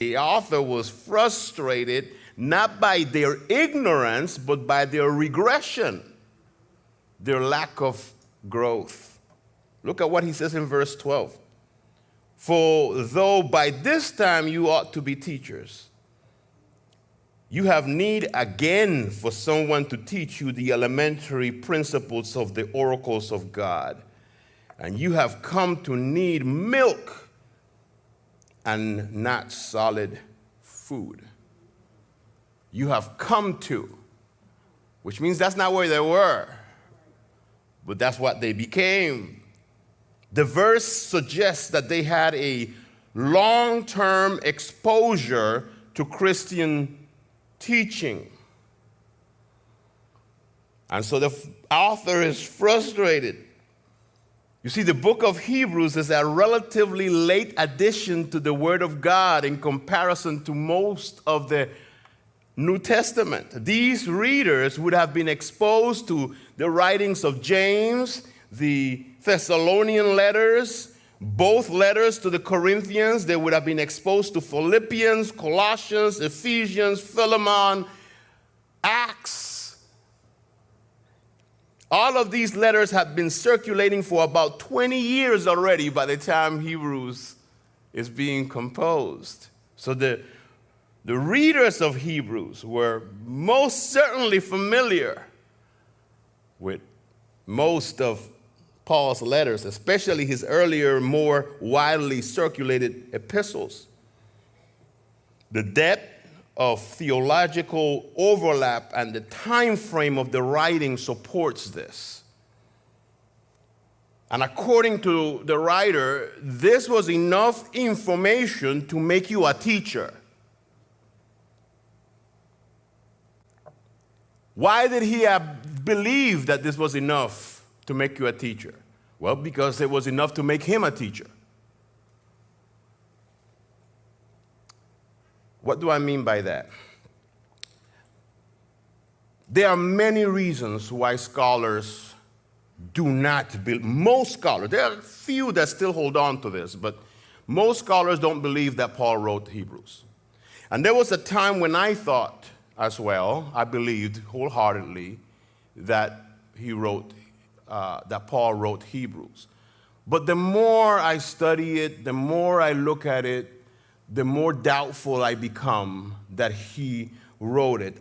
The author was frustrated not by their ignorance, but by their regression, their lack of growth. Look at what he says in verse 12. For though by this time you ought to be teachers, you have need again for someone to teach you the elementary principles of the oracles of God. And you have come to need milk and not solid food. You have come to, which means that's not where they were, but that's what they became. The verse suggests that they had a long-term exposure to Christian teaching. And so the author is frustrated. You see, the book of Hebrews is a relatively late addition to the Word of God in comparison to most of the New Testament. These readers would have been exposed to the writings of James, the Thessalonian letters, both letters to the Corinthians. They would have been exposed to Philippians, Colossians, Ephesians, Philemon, Acts. All of these letters have been circulating for about 20 years already by the time Hebrews is being composed. So the readers of Hebrews were most certainly familiar with most of Paul's letters, especially his earlier, more widely circulated epistles. The depth of theological overlap and the time frame of the writing supports this. And according to the writer, this was enough information to make you a teacher. Why did he believe that this was enough to make you a teacher? Well, because it was enough to make him a teacher. What do I mean by that? There are many reasons why scholars do not believe, most scholars, there are a few that still hold on to this, but most scholars don't believe that Paul wrote Hebrews. And there was a time when I thought as well, I believed wholeheartedly that that Paul wrote Hebrews. But the more I study it, the more I look at it, the more doubtful I become that he wrote it.